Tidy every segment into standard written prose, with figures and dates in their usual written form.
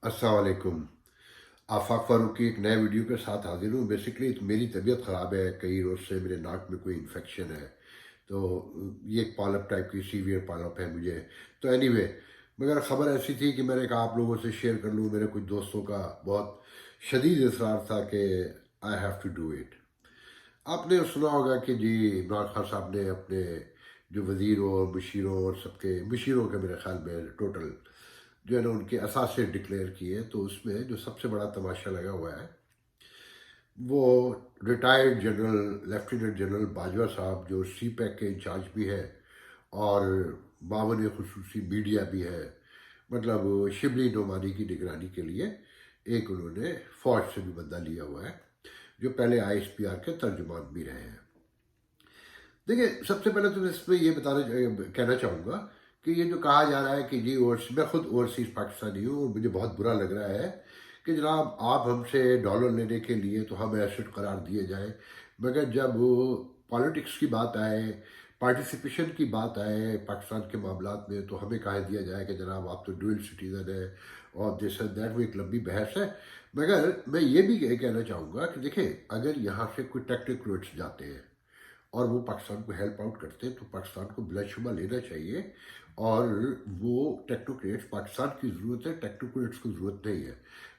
अस्सलाम वालेकुम। आफाक फारूक की एक नए वीडियो के साथ हाजिर हूँ। बेसिकली तो मेरी तबीयत ख़राब है, कई रोज़ से मेरे नाक में कोई इन्फेक्शन है। तो ये एक पालप टाइप की सीवियर पालप है मुझे। तो एनीवे, मगर ख़बर ऐसी थी कि मैंने कहा आप लोगों से शेयर कर लूँ। मेरे कुछ दोस्तों का बहुत शदीद इसरार था कि I have to do it. आपने सुना होगा कि जी इमरान खान साहब ने अपने जो वज़ीरों और मुशीरों और सबके मुशीरों के मेरे ख्याल में टोटल जो है ना उनके असासे डिक्लेयर किए, तो उसमें जो सबसे बड़ा तमाशा लगा हुआ है वो retired general lieutenant general Bajwa साहब जो सी पैक के इंचार्ज भी है और मावन खसूसी मीडिया भी है, मतलब शिबली नोमानी की निगरानी के लिए एक उन्होंने फौज से भी बंदा लिया हुआ है जो पहले ISPR के तर्जुमान भी रहे हैं। देखिए, सबसे पहले तो मैं इसमें ये कहना चाहूँगा कि ये जो कहा जा रहा है कि जी मैं खुद ओवरसीज़ पाकिस्तानी हूँ और मुझे बहुत बुरा लग रहा है कि जनाब आप हमसे डॉलर लेने के लिए तो हम एसेट करार दिए जाए, मगर जब पॉलिटिक्स की बात आए, पार्टिसिपेशन की बात आए पाकिस्तान के मामलात में, तो हमें कहा दिया जाए कि जनाब आप तो डुअल सिटीज़न है और दिस एंड दैट। वो एक लंबी बहस है। मगर मैं ये भी कहना चाहूँगा कि देखें, अगर यहाँ से कोई टेक्नोक्रेट्स जाते हैं और वो पाकिस्तान को हेल्प आउट करते हैं तो पाकिस्तान को बिलाशुबा लेना चाहिए। और वो टेक्नोक्रेट्स पाकिस्तान की ज़रूरत है, टेक्नोक्रेट्स को ज़रूरत नहीं है।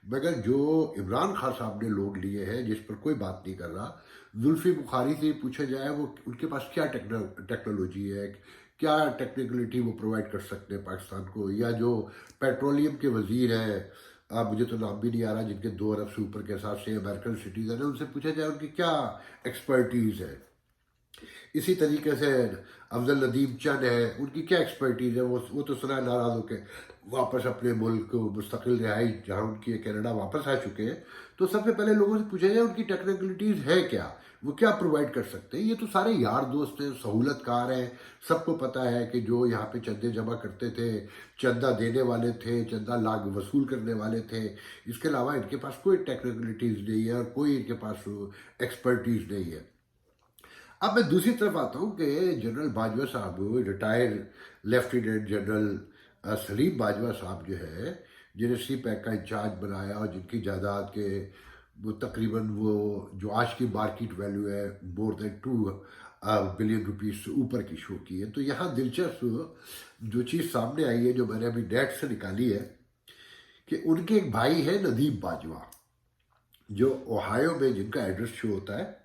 मगर जो इमरान खान साहब ने लोग लिए हैं जिस पर कोई बात नहीं कर रहा, जुल्फी बुखारी से पूछा जाए वो उनके पास क्या टेक्नोलॉजी है, क्या टेक्निकलिटी वो प्रोवाइड कर सकते हैं पाकिस्तान को, या जो पेट्रोलियम के वजीर हैं, आप मुझे तो नाम भी नहीं आ रहा, जिनके 2 अरब से ऊपर के हिसाब से अमेरिकन सिटीजन है, उनसे पूछा जाए उनकी क्या एक्सपर्टीज़ है। इसी तरीके से अफजल नदीम चंद है, उनकी क्या एक्सपर्टीज़ है, वो तो सुना है नाराज़ होकर वापस अपने मुल्क मुस्तकिल रिहाई जहाँ उनकी है, कनाडा वापस आ चुके हैं। तो सबसे पहले लोगों से पूछा जाए उनकी टेक्निकलिटीज़ है क्या, वो क्या प्रोवाइड कर सकते हैं। ये तो सारे यार दोस्त हैं, सहूलतकार हैं। सबको पता है कि जो यहाँ पे चंदे जमा करते थे, चंदा देने वाले थे, चंदा लाग वसूल करने वाले थे, इसके अलावा इनके पास कोई टेक्निकलिटीज़ नहीं है और कोई इनके पास एक्सपर्टीज़ नहीं है। अब मैं दूसरी तरफ आता हूँ कि जनरल बाजवा साहब, retired lieutenant general Salim Bajwa साहब जो है, जिन्हें सी पैक का इंचार्ज बनाया और जिनकी जायदाद के वो तकरीबन वो जो आज की मार्केट वैल्यू है मोर देन 2 बिलियन रुपीस से ऊपर की शो की है। तो यहाँ दिलचस्प जो चीज़ सामने आई है, जो मैंने अभी नेट से निकाली है, कि उनके एक भाई है नदीम बाजवा, जो ओहायो में जिनका एड्रेस शो होता है।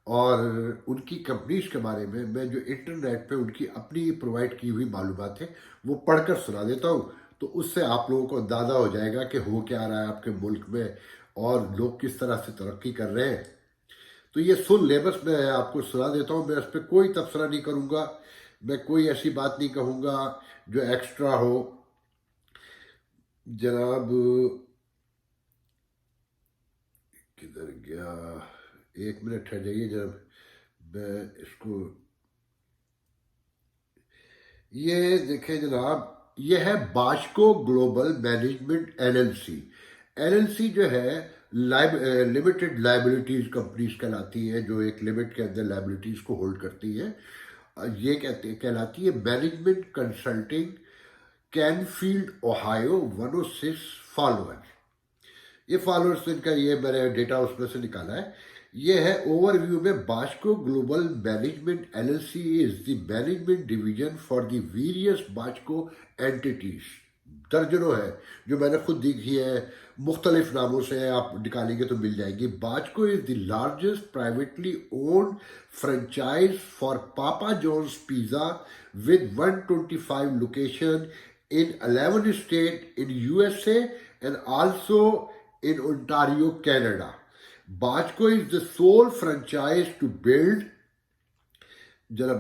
और उनकी कंपनीज के बारे में मैं जो इंटरनेट पे उनकी अपनी प्रोवाइड की हुई मालूमात है वो पढ़कर सुना देता हूँ, तो उससे आप लोगों को अंदाज़ा हो जाएगा कि हो क्या रहा है आपके मुल्क में और लोग किस तरह से तरक्की कर रहे हैं। तो ये सुन ले, बस मैं आपको सुना देता हूँ। मैं इस पर कोई तबसरा नहीं करूँगा, मैं कोई ऐसी बात नहीं कहूँगा जो एक्स्ट्रा हो। जनाब, किधर गया, 1 मिनट ठहर जाइए जनाब, मैं इसको, ये देखें जनाब, ये है बाशको ग्लोबल मैनेजमेंट LLC। LLC जो है लिमिटेड लाइबिलिटीज कंपनीज कहलाती है, जो एक लिमिट के अंदर लाइबिलिटीज को होल्ड करती है। ये कहलाती है management consulting, Canfield Ohio 106 follower. ये फॉलोअर्स इनका, ये मैंने डेटा उसमें से निकाला है। ये है ओवरव्यू में, Bajco global management LLC is the management division for the various Bajco entities. दर्जनों है जो मैंने खुद देखी है, मुख्तलिफ नामों से आप निकालेंगे तो मिल जाएगी। Bajco is the largest privately owned franchise for Papa John's pizza with 125 location in 11 states in USA and also in Ontario, Canada. Bajco is the sole franchise to build, जरा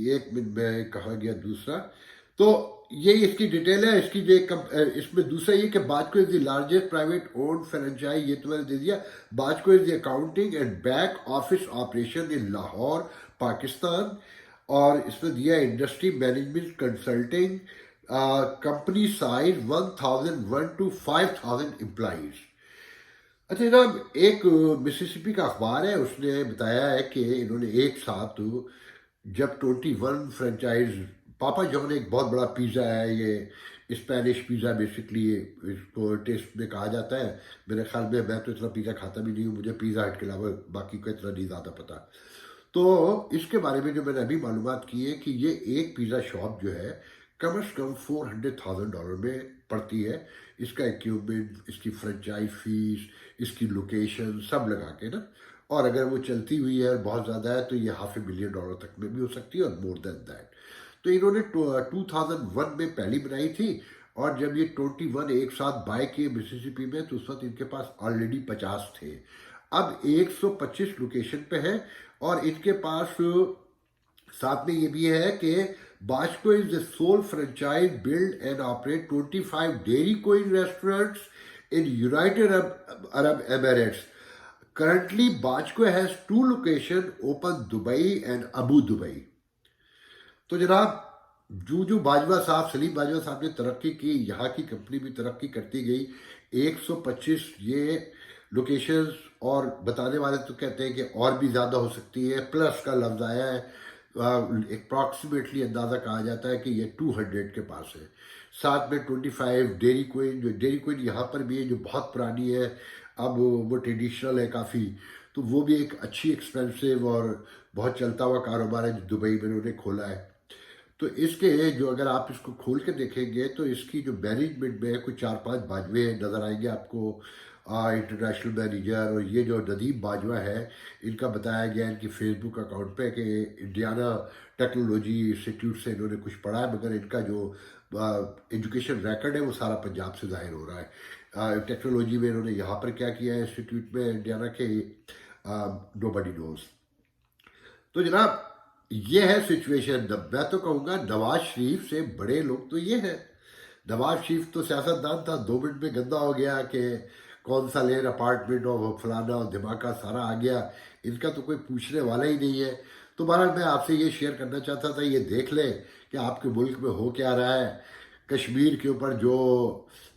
एक मिनट में कहा गया दूसरा, तो ये इसकी डिटेल है। इसकी जो इसमें दूसरा ये कि Bajco is the largest private owned franchise, ये तो मैंने दे दिया। Bajco is the accounting and back office operation in Lahore, Pakistan. और इसमें दिया industry management consulting, company size 1001 to 5000 employees. अच्छा जनाब, एक मिसिसिपी का अखबार है, उसने बताया है कि इन्होंने एक साथ जब 21 फ्रेंचाइज, पापा जॉन एक बहुत बड़ा पिज़्ज़ा है, ये स्पेनिश पिज़्ज़ा बेसिकली इसको टेस्ट में कहा जाता है। मेरे ख्याल में मैं तो इतना पिज़्ज़ा खाता भी नहीं हूँ, मुझे पिज़्ज़ा हट के अलावा बाकी का इतना नहीं ज़्यादा पता। तो इसके बारे में जो मैंने अभी मालूमात की है कि ये एक पिज़्ज़ा शॉप जो है कम से कम $400,000 में पड़ती है। इसका इक्विपमेंट, इसकी फ्रेंचाइज फीस, इसकी लोकेशन सब लगा के ना, और अगर वो चलती हुई है बहुत ज़्यादा है तो ये $500,000 तक में भी हो सकती है और मोर देन दैट। तो इन्होंने 2001 में पहली बनाई थी, और जब ये 21 एक साथ बाय किए मिसिसिपी में तो उस वक्त इनके पास ऑलरेडी 50 थे। अब 125 लोकेशन पे है, और इनके पास साथ में ये भी है कि Bajco is the sole franchise build and operate 25 Dairy Queen restaurants in United Arab Emirates. Currently, Bajco has 2 locations open Dubai and Abu Dhabi. तो जनाब जो बाजवा साहब, सलीम बाजवा साहब ने तरक्की की, यहाँ की कंपनी भी तरक्की करती गई। 125 ये लोकेशंस, और बताने वाले तो कहते हैं कि और भी ज़्यादा हो सकती है, प्लस का लफ्ज़ आया है। अप्रॉक्सीमेटली अंदाज़ा कहा जाता है कि ये 200 के पास है। साथ में 25 डेयरी क्वीन, जो डेयरी क्वीन यहाँ पर भी है जो बहुत पुरानी है, अब वो ट्रेडिशनल है काफ़ी, तो वो भी एक अच्छी एक्सपेंसिव और बहुत चलता हुआ कारोबार है जो दुबई में उन्होंने खोला है। तो इसके जो अगर आप इसको खोल के देखेंगे तो इसकी जो मैनेजमेंट में कुछ 4-5 बाजवे नज़र आएंगे आपको, इंटरनेशनल मैनेजर। और ये जो नदीम बाजवा है, इनका बताया गया इनकी फेसबुक अकाउंट पे कि इंडियाना टेक्नोलॉजी इंस्टीट्यूट से इन्होंने कुछ पढ़ा है, मगर इनका जो एजुकेशन रिकॉर्ड है वो सारा पंजाब से ज़ाहिर हो रहा है। टेक्नोलॉजी में इन्होंने यहाँ पर क्या किया है इंस्टीट्यूट में इंडियाना के, नोबडी नोज। तो जनाब ये है सिचुएशन। मैं तो कहूँगा नवाज शरीफ से बड़े लोग तो ये हैं। नवाज शरीफ तो सियासतदान था, 2 मिनट में गंदा हो गया कि कौन सा लेन अपार्टमेंट और फलाना और धमाका सारा आ गया। इनका तो कोई पूछने वाला ही नहीं है। तो बहरहाल मैं आपसे ये शेयर करना चाहता था, ये देख लें कि आपके मुल्क में हो क्या रहा है। कश्मीर के ऊपर जो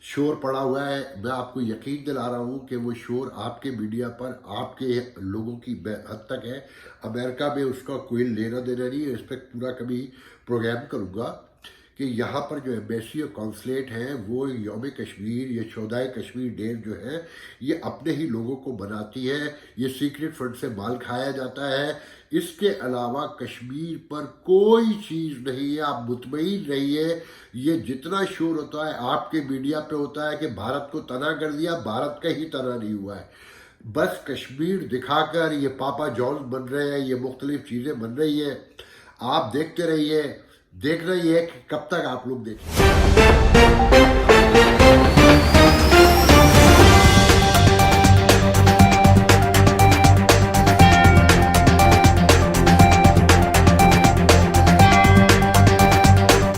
शोर पड़ा हुआ है, मैं आपको यकीन दिला रहा हूँ कि वो शोर आपके मीडिया पर, आपके लोगों की हद तक है। अमेरिका में उसका कोई लेना देना नहीं है। इस पर पूरा कभी प्रोग्राम करूँगा कि यहाँ पर जो एम्बेसी और कॉन्सुलेट हैं वो यौम कश्मीर, ये 14 कश्मीर डे जो है ये अपने ही लोगों को बनाती है। ये सीक्रेट फंड से माल खाया जाता है। इसके अलावा कश्मीर पर कोई चीज़ नहीं है, आप मुतमईन रहिए। ये जितना शोर होता है आपके मीडिया पे होता है कि भारत को तना कर दिया, भारत का ही तना नहीं हुआ है। बस कश्मीर दिखाकर ये पापा जॉन्स बन रहे हैं, ये मुख्तलिफ चीज़ें बन रही है। आप देखते रहिए, देखना ही है कि कब तक आप लोग देखें।